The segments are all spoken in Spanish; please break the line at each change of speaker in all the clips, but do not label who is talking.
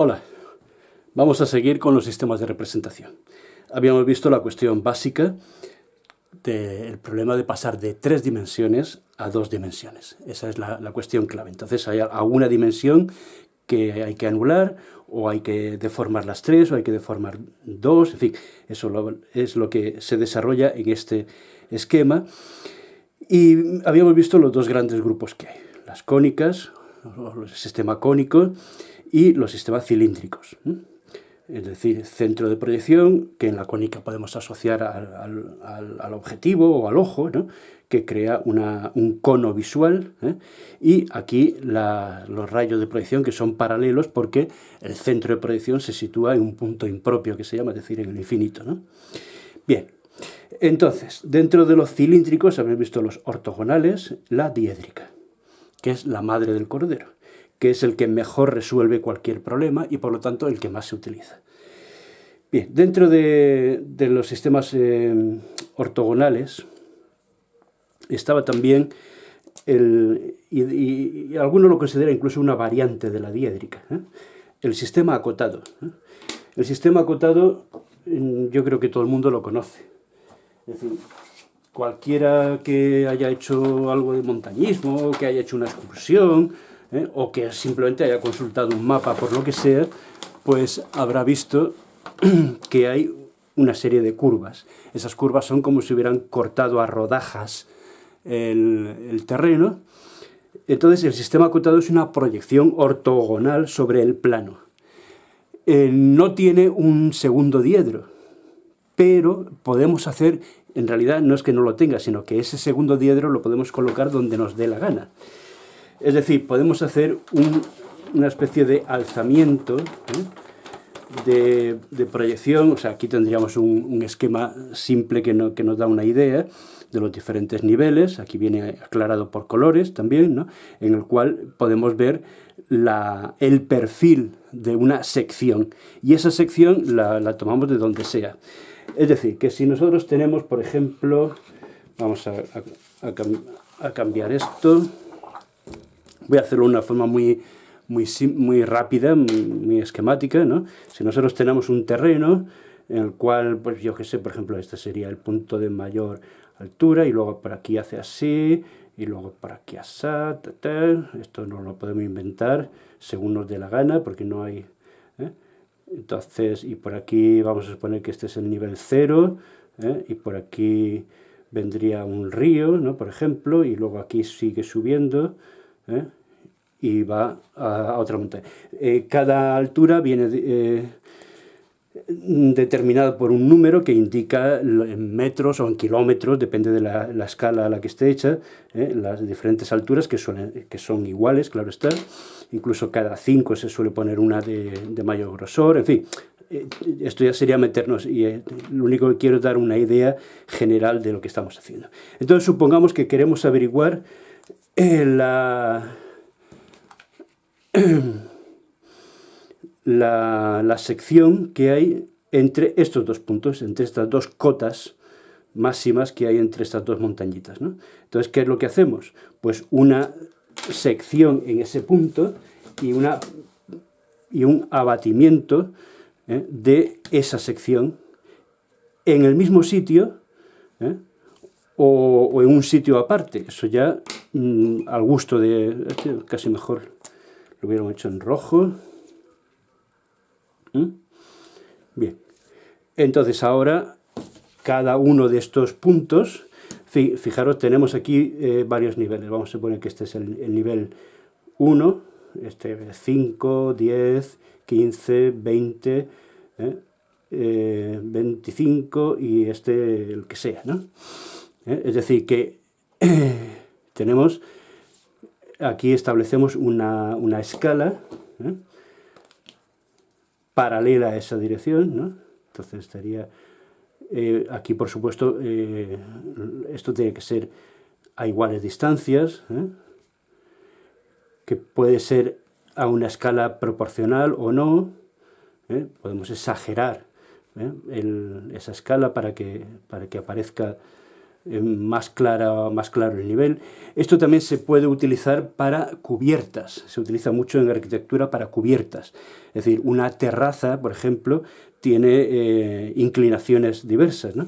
Hola, vamos a seguir con los sistemas de representación. Habíamos visto la cuestión básica del problema de pasar de 3 dimensiones a 2 dimensiones. Esa es la cuestión clave. Entonces hay alguna dimensión que hay que anular, o hay que deformar las 3, o hay que deformar 2, en fin, eso es lo que se desarrolla en este esquema. Y habíamos visto los dos grandes grupos que hay, las cónicas, el sistema cónico, y los sistemas cilíndricos. Es decir, centro de proyección, que en la cónica podemos asociar al objetivo o al ojo, ¿no?, que crea un cono visual, y aquí los rayos de proyección, que son paralelos porque el centro de proyección se sitúa en un punto impropio, que se llama, es decir, en el infinito, ¿no? Bien, entonces, dentro de los cilíndricos habéis visto los ortogonales, la diédrica, que es la madre del cordero, que es el que mejor resuelve cualquier problema y por lo tanto el que más se utiliza. Bien, dentro de los sistemas ortogonales estaba también, y algunos lo consideran incluso una variante de la diédrica, el sistema acotado. El sistema acotado yo creo que todo el mundo lo conoce. Es decir, cualquiera que haya hecho algo de montañismo, que haya hecho una excursión, o que simplemente haya consultado un mapa por lo que sea, pues habrá visto que hay una serie de curvas. Esas curvas son como si hubieran cortado a rodajas el terreno. Entonces el sistema acotado es una proyección ortogonal sobre el plano. No tiene un segundo diedro, pero podemos hacer, en realidad no es que no lo tenga, sino que ese segundo diedro lo podemos colocar donde nos dé la gana. Es decir, podemos hacer una especie de alzamiento, de proyección. O sea, aquí tendríamos un esquema simple que nos da una idea de los diferentes niveles. Aquí viene aclarado por colores también, ¿no?, en el cual podemos ver el perfil de una sección. Y esa sección la tomamos de donde sea. Es decir, que si nosotros tenemos, por ejemplo, vamos a cambiar esto. Voy a hacerlo de una forma muy rápida, muy esquemática, ¿no? Si nosotros tenemos un terreno en el cual, pues yo qué sé, por ejemplo, este sería el punto de mayor altura, y luego por aquí hace así, y luego por aquí así, esto no lo podemos inventar según nos dé la gana, porque no hay... Entonces, y por aquí vamos a suponer que este es el nivel 0, y por aquí vendría un río, ¿no?, por ejemplo, y luego aquí sigue subiendo, y va a otra montaña. Cada altura viene determinada por un número que indica en metros o en kilómetros, depende de la escala a la que esté hecha, las diferentes alturas que son iguales, claro está. Incluso cada 5 se suele poner una de mayor grosor, en fin. Esto ya sería meternos, y lo único que quiero es dar una idea general de lo que estamos haciendo. Entonces supongamos que queremos averiguar la sección que hay entre estos dos puntos, entre estas dos cotas máximas que hay entre estas dos montañitas, ¿no? Entonces, ¿qué es lo que hacemos? Pues una sección en ese punto y un abatimiento de esa sección en el mismo sitio, o en un sitio aparte. Eso ya al gusto de... Casi mejor lo hubiéramos hecho en rojo. Bien, entonces ahora cada uno de estos puntos, fijaros, tenemos aquí varios niveles. Vamos a suponer que este es el nivel 1, este 5, 10, 15, 20, 25 y este el que sea, ¿no? Es decir, que tenemos, aquí establecemos una escala paralela a esa dirección, ¿no? Entonces estaría aquí, por supuesto, esto tiene que ser a iguales distancias, que puede ser a una escala proporcional o no. Podemos exagerar esa escala para que aparezca más claro el nivel. Esto también se puede utilizar para cubiertas, se utiliza mucho en arquitectura para cubiertas. Es decir, una terraza, por ejemplo, tiene inclinaciones diversas, ¿no?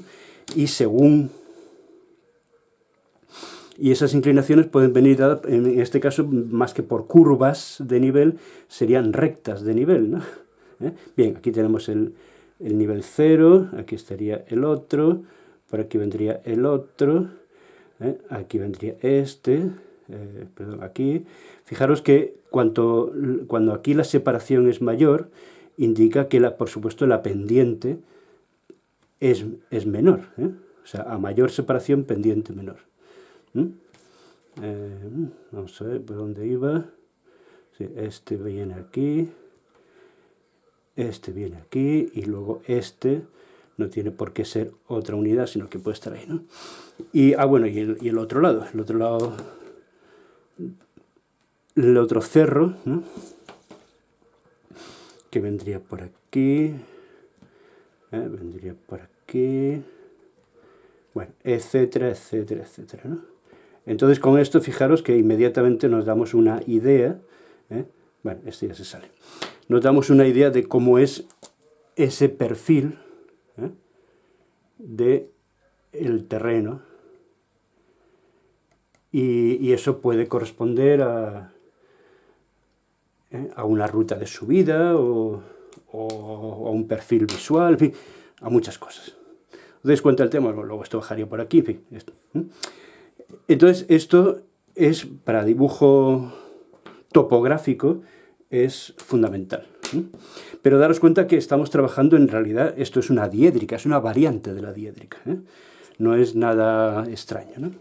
Y esas inclinaciones pueden venir dadas, en este caso, más que por curvas de nivel, serían rectas de nivel, ¿no? Bien, aquí tenemos el nivel 0, aquí estaría el otro, por aquí vendría el otro, aquí vendría perdón, aquí. Fijaros que cuando aquí la separación es mayor, indica que, por supuesto, la pendiente es menor, o sea, a mayor separación, pendiente menor. Vamos a ver por dónde iba. Sí, este viene aquí, este viene aquí, y luego este no tiene por qué ser otra unidad, sino que puede estar ahí, ¿no? Y, bueno, y el otro lado, el otro cerro, ¿no? Que vendría por aquí, vendría por aquí, bueno, etcétera, etcétera, etcétera, ¿no? Entonces, con esto, fijaros que inmediatamente nos damos una idea, bueno, este ya se sale, nos damos una idea de cómo es ese perfil del terreno, y eso puede corresponder a una ruta de subida o a un perfil visual, en fin, a muchas cosas. ¿Os dais cuenta del tema? Luego esto bajaría por aquí, en fin, esto. Entonces, esto es, para dibujo topográfico, es fundamental. Pero daros cuenta que estamos trabajando, en realidad, esto es una diédrica, es una variante de la diédrica. No es nada extraño, ¿no?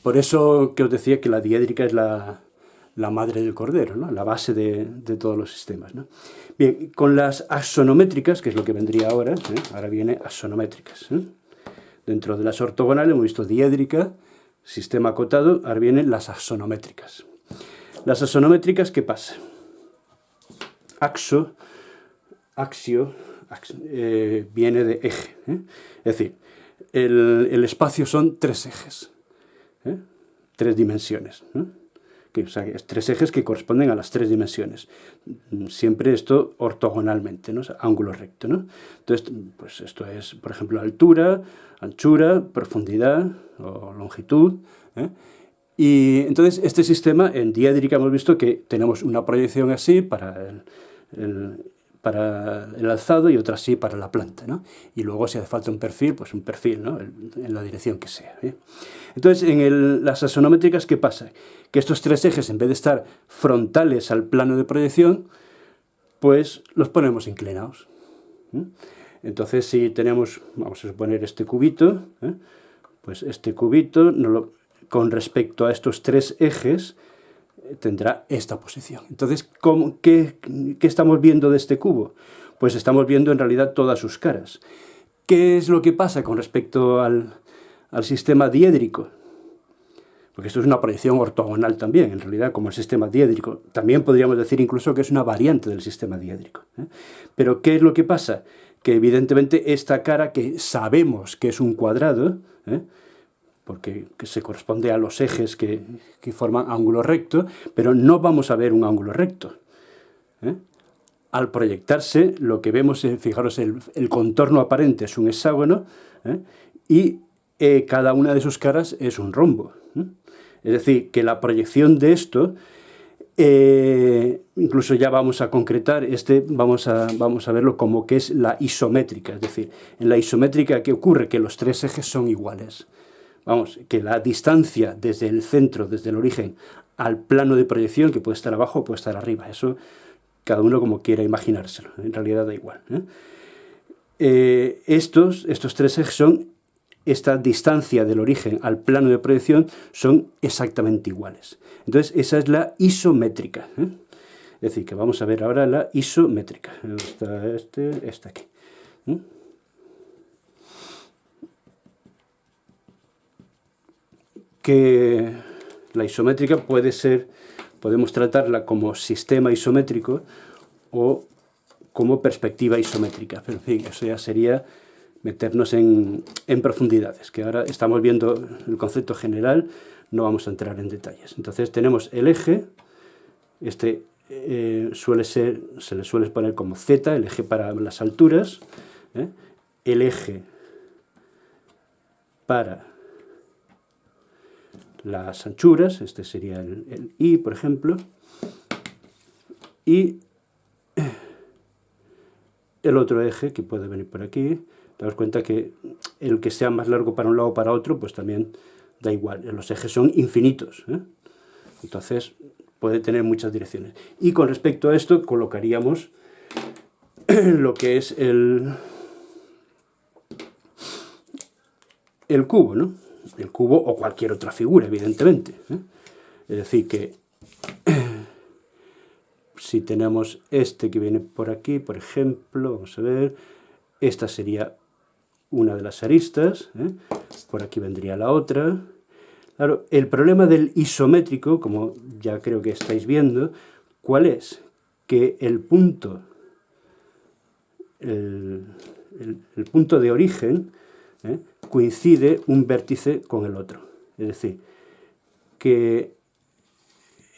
Por eso que os decía que la diédrica es la madre del cordero, ¿no? La base de todos los sistemas, ¿no? Bien, con las axonométricas, que es lo que vendría ahora, ahora viene axonométricas. Dentro de las ortogonales hemos visto diédrica, sistema acotado, ahora vienen las axonométricas. Las axonométricas, ¿qué pasa? Axio, viene de eje. Es decir, el espacio son 3 ejes, 3 dimensiones. O sea, es 3 ejes que corresponden a las 3 dimensiones. Siempre esto ortogonalmente, ¿no? O sea, ángulo recto, ¿no? Entonces, pues esto es, por ejemplo, altura, anchura, profundidad o longitud. Y entonces este sistema, en diédrica hemos visto que tenemos una proyección así para el alzado y otra así para la planta, ¿no? Y luego, si hace falta un perfil, pues un perfil, ¿no? En la dirección que sea. Entonces, en las axonométricas, ¿qué pasa? Que estos 3 ejes, en vez de estar frontales al plano de proyección, pues los ponemos inclinados. Entonces, si tenemos, vamos a suponer este cubito, pues este cubito, con respecto a estos 3 ejes, tendrá esta posición. Entonces, ¿qué estamos viendo de este cubo? Pues estamos viendo en realidad todas sus caras. ¿Qué es lo que pasa con respecto al sistema diédrico? Porque esto es una proyección ortogonal también, en realidad, como el sistema diédrico. También podríamos decir incluso que es una variante del sistema diédrico. Pero ¿qué es lo que pasa? Que evidentemente esta cara, que sabemos que es un cuadrado, porque se corresponde a los ejes que forman ángulo recto, pero no vamos a ver un ángulo recto. Al proyectarse, lo que vemos es, fijaros, el contorno aparente es un hexágono, y cada una de sus caras es un rombo. Es decir, que la proyección de esto, incluso ya vamos a concretar, vamos a verlo como que es la isométrica. Es decir, en la isométrica, ¿qué ocurre? Que los 3 ejes son iguales. Vamos, que la distancia desde el centro, desde el origen, al plano de proyección, que puede estar abajo o puede estar arriba, eso cada uno como quiera imaginárselo, en realidad da igual. Estos 3 ejes son, esta distancia del origen al plano de proyección, son exactamente iguales. Entonces, esa es la isométrica. Es decir, que vamos a ver ahora la isométrica. Está aquí. Que la isométrica podemos tratarla como sistema isométrico o como perspectiva isométrica. Pero en fin, eso ya sería meternos en profundidades, que ahora estamos viendo el concepto general, no vamos a entrar en detalles. Entonces tenemos el eje, se le suele poner como Z, el eje para las alturas, el eje para las anchuras, este sería el Y, por ejemplo, y el otro eje que puede venir por aquí. Daos cuenta que el que sea más largo para un lado o para otro, pues también da igual. Los ejes son infinitos, entonces puede tener muchas direcciones. Y con respecto a esto colocaríamos lo que es el cubo, ¿no? El cubo o cualquier otra figura, evidentemente. Es decir, que si tenemos este que viene por aquí, por ejemplo, vamos a ver, esta sería una de las aristas, por aquí vendría la otra. Claro, el problema del isométrico, como ya creo que estáis viendo, ¿cuál es? Que el punto de origen coincide un vértice con el otro. Es decir, que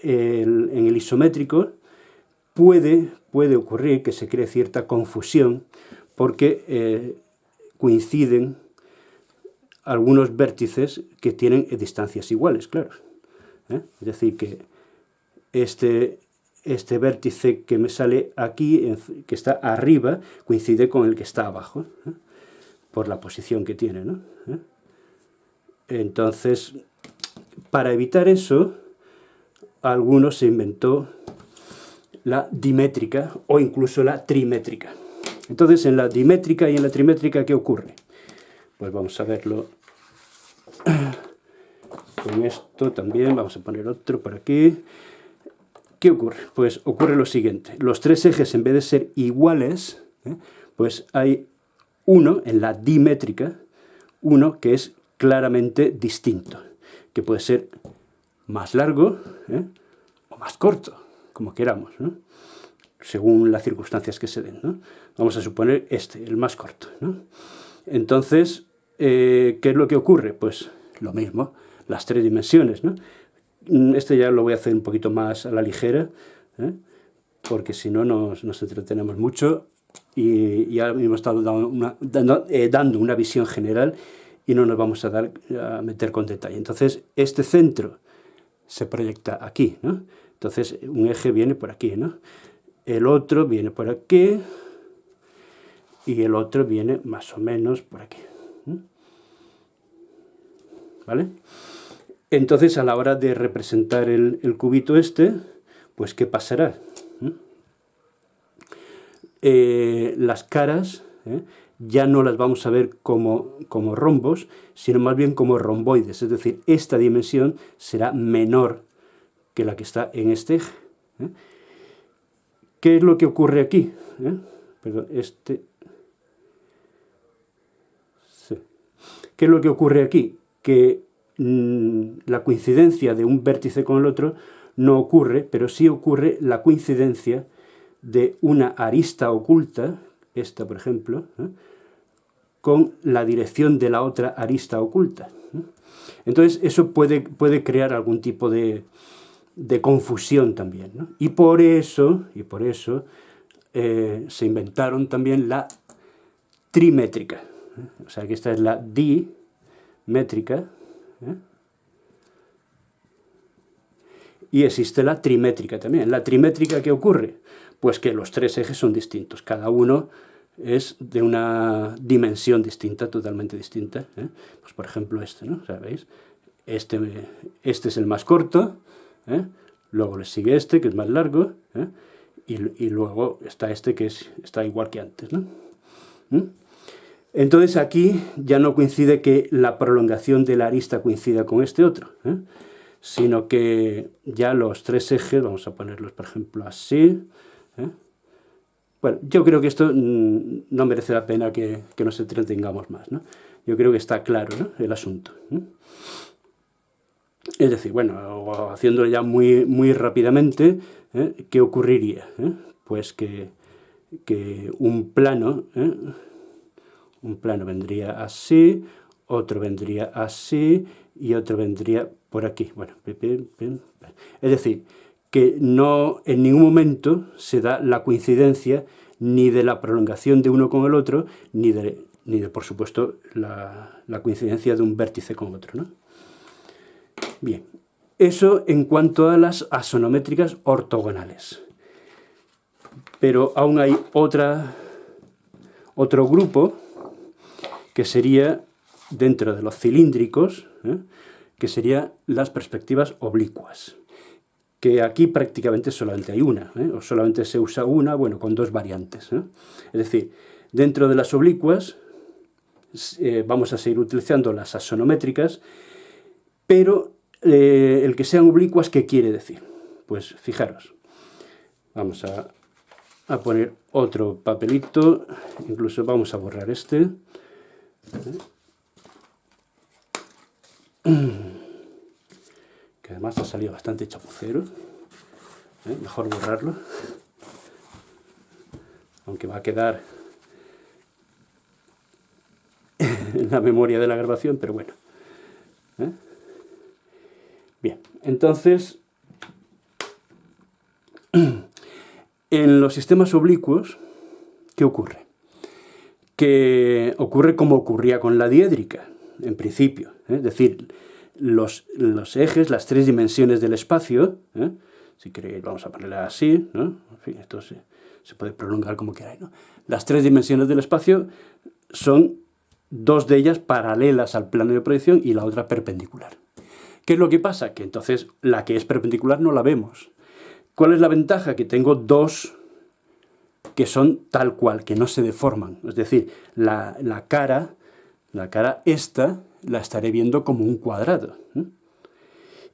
en el isométrico puede ocurrir que se cree cierta confusión porque coinciden algunos vértices que tienen distancias iguales, claro. Es decir, que este vértice que me sale aquí, que está arriba, coincide con el que está abajo, por la posición que tiene, ¿no? Entonces, para evitar eso, algunos se inventó la dimétrica o incluso la trimétrica. Entonces, en la dimétrica y en la trimétrica, ¿qué ocurre? Pues vamos a verlo con esto también. Vamos a poner otro por aquí. ¿Qué ocurre? Pues ocurre lo siguiente. Los tres ejes, en vez de ser iguales, pues hay uno en la dimétrica, uno que es claramente distinto, que puede ser más largo o más corto, como queramos, ¿no? Según las circunstancias que se den, ¿no? Vamos a suponer el más corto, ¿no? Entonces, ¿qué es lo que ocurre? Pues lo mismo, las tres dimensiones, ¿no? Este ya lo voy a hacer un poquito más a la ligera, porque si no nos entretenemos mucho y ya hemos estado dando una visión general y no nos vamos a meter con detalle. Entonces, este centro se proyecta aquí, ¿no? Entonces, un eje viene por aquí, ¿no? El otro viene por aquí y el otro viene más o menos por aquí. ¿Vale? Entonces, a la hora de representar el cubito pues ¿qué pasará? Las caras ya no las vamos a ver como rombos, sino más bien como romboides. Es decir, esta dimensión será menor que la que está en este eje. ¿Qué es lo que ocurre aquí? Perdón, sí. ¿Qué es lo que ocurre aquí? Que la coincidencia de un vértice con el otro no ocurre, pero sí ocurre la coincidencia de una arista oculta, esta por ejemplo, con la dirección de la otra arista oculta. Entonces eso puede crear algún tipo de confusión también, ¿no? Y por eso se inventaron también la trimétrica. O sea que esta es la dimétrica, y existe la trimétrica también. ¿La trimétrica qué ocurre? Pues que los tres ejes son distintos, cada uno es de una dimensión distinta, totalmente distinta. Pues por ejemplo ¿no? ¿Sabéis? Este es el más corto, luego le sigue este, que es más largo, y luego está este, que está igual que antes, ¿no? Entonces aquí ya no coincide que la prolongación de la arista coincida con este otro, sino que ya los tres ejes, vamos a ponerlos por ejemplo así. Bueno, yo creo que esto no merece la pena que nos entretengamos más, ¿no? Yo creo que está claro, ¿no?, el asunto. Es decir, bueno, haciéndolo ya muy, muy rápidamente, ¿qué ocurriría? Pues que un plano Un plano vendría así, otro vendría así y otro vendría por aquí. Bueno, es decir, que no en ningún momento se da la coincidencia ni de la prolongación de uno con el otro, ni de por supuesto, la coincidencia de un vértice con otro, ¿no? Bien, eso en cuanto a las axonométricas ortogonales. Pero aún hay otro grupo que sería, dentro de los cilíndricos, que serían las perspectivas oblicuas, que aquí prácticamente solamente hay una, o solamente se usa una, bueno, con dos variantes. Es decir, dentro de las oblicuas vamos a seguir utilizando las axonométricas, pero el que sean oblicuas, ¿qué quiere decir? Pues fijaros, vamos a poner otro papelito, incluso vamos a borrar este. Que además ha salido bastante chapucero. Mejor borrarlo. Aunque va a quedar en la memoria de la grabación, pero bueno. Bien, entonces, en los sistemas oblicuos, ¿qué ocurre? Que ocurre como ocurría con la diédrica, en principio. Es decir, los ejes, las tres dimensiones del espacio, si queréis vamos a ponerla así, ¿no? En fin, esto se puede prolongar como queráis, ¿no? Las tres dimensiones del espacio son dos de ellas paralelas al plano de proyección y la otra perpendicular. ¿Qué es lo que pasa? Que entonces la que es perpendicular no la vemos. ¿Cuál es la ventaja? Que tengo dos que son tal cual, que no se deforman. Es decir, la cara esta la estaré viendo como un cuadrado.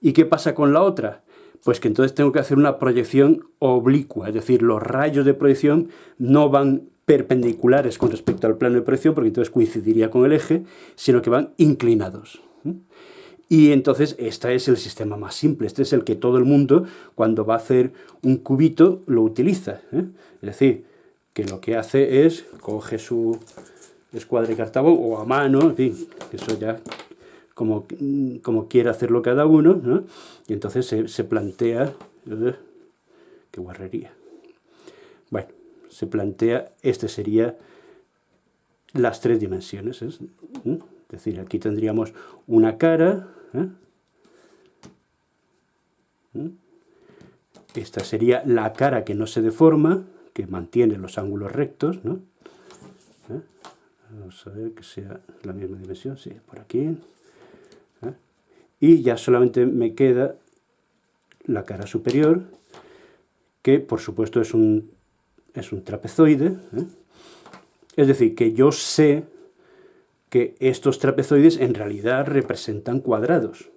¿Y qué pasa con la otra? Pues que entonces tengo que hacer una proyección oblicua, es decir, los rayos de proyección no van perpendiculares con respecto al plano de proyección, porque entonces coincidiría con el eje, sino que van inclinados. Y entonces este es el sistema más simple, este es el que todo el mundo cuando va a hacer un cubito lo utiliza. Es decir, que lo que hace es, coge su escuadra y cartabón o a mano, en fin, eso ya como quiera hacerlo cada uno, ¿no? Y entonces se plantea, qué guarrería, bueno, se plantea, este sería las tres dimensiones, es decir, aquí tendríamos una cara, esta sería la cara que no se deforma, que mantiene los ángulos rectos, ¿no? Vamos a ver que sea la misma dimensión, sí, por aquí. Y ya solamente me queda la cara superior, que por supuesto es un trapezoide. Es decir, que yo sé que estos trapezoides en realidad representan cuadrados.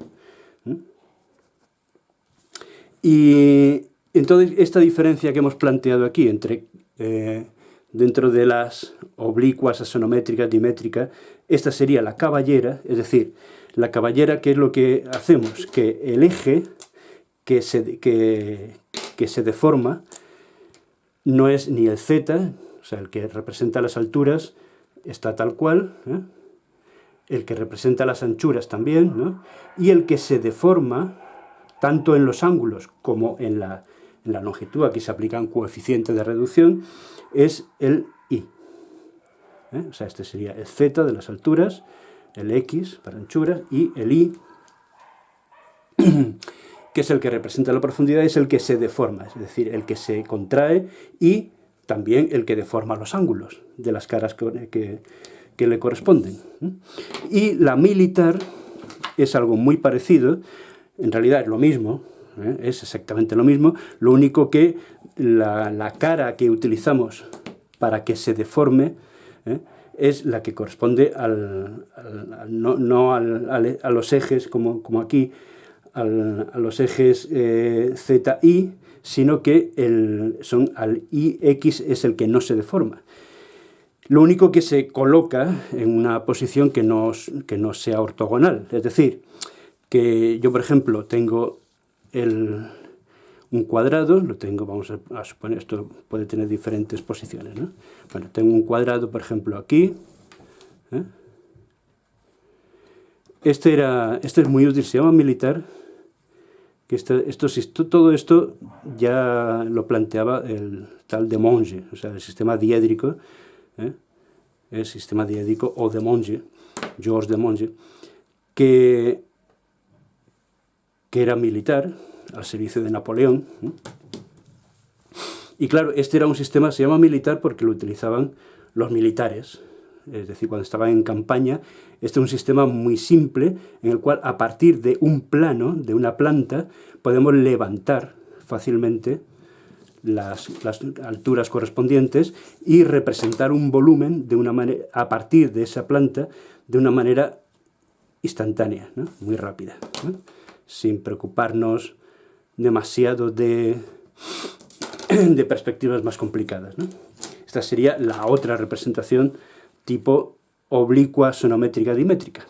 Y entonces esta diferencia que hemos planteado aquí entre dentro de las oblicuas, axonométricas, dimétricas, esta sería la caballera, es decir, la caballera, ¿qué es lo que hacemos? Que el eje que se deforma no es ni el z, o sea, el que representa las alturas está tal cual, el que representa las anchuras también, ¿no? Y el que se deforma, tanto en los ángulos como en la longitud, aquí se aplican coeficientes de reducción, es el i. O sea, este sería el z de las alturas, el x para anchuras y el i, que es el que representa la profundidad, es el que se deforma, es decir, el que se contrae y también el que deforma los ángulos de las caras que le corresponden. Y la militar es algo muy parecido, en realidad es lo mismo, es exactamente lo mismo, lo único que la cara que utilizamos para que se deforme es la que corresponde no a los ejes como aquí, a los ejes Z, I, sino que son al IX es el que no se deforma. Lo único que se coloca en una posición que no sea ortogonal, es decir, que yo, por ejemplo, tengo un cuadrado, lo tengo, vamos a suponer, esto puede tener diferentes posiciones, ¿no? Bueno, tengo un cuadrado, por ejemplo, aquí, ¿eh? Este es muy útil, se llama militar, que todo esto ya lo planteaba el tal de Monge, o sea, el sistema diédrico, ¿eh? El sistema diédrico o de Monge, Georges de Monge, que era militar, al servicio de Napoleón, ¿eh? Y claro, este era un sistema, se llama militar porque lo utilizaban los militares, es decir, cuando estaban en campaña. Este es un sistema muy simple en el cual a partir de un plano, de una planta, podemos levantar fácilmente las alturas correspondientes y representar un volumen de una manera, a partir de esa planta de una manera instantánea, ¿no? Muy rápida, ¿no? Sin preocuparnos demasiado de perspectivas más complicadas, ¿no? Esta sería la otra representación tipo oblicua, sonométrica, dimétrica.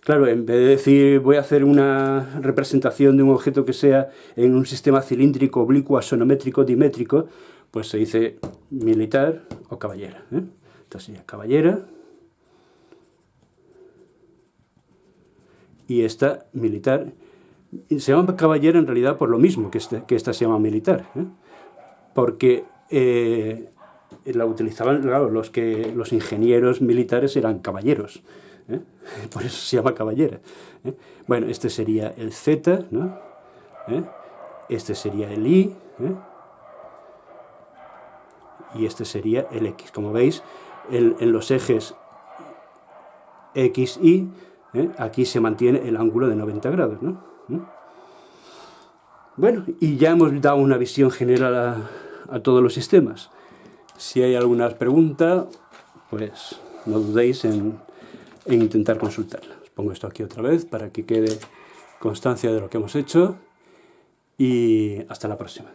Claro, en vez de decir voy a hacer una representación de un objeto que sea en un sistema cilíndrico, oblicuo, sonométrico, dimétrico, pues se dice militar o caballera, ¿eh? Esta sería caballera y esta militar. Y se llama caballera en realidad por lo mismo que esta se llama militar, ¿eh? Porque la utilizaban, claro, los ingenieros militares eran caballeros, ¿eh? Por eso se llama caballera, ¿eh? Bueno, este sería el Z, ¿no? ¿Eh? Este sería el I, ¿eh? Y este sería el X. Como veis, en los ejes X, Y, ¿eh? Aquí se mantiene el ángulo de 90 grados, ¿no? ¿Eh? Bueno, y ya hemos dado una visión general a todos los sistemas. Si hay alguna pregunta, pues no dudéis en intentar consultarla. Os pongo esto aquí otra vez para que quede constancia de lo que hemos hecho y hasta la próxima.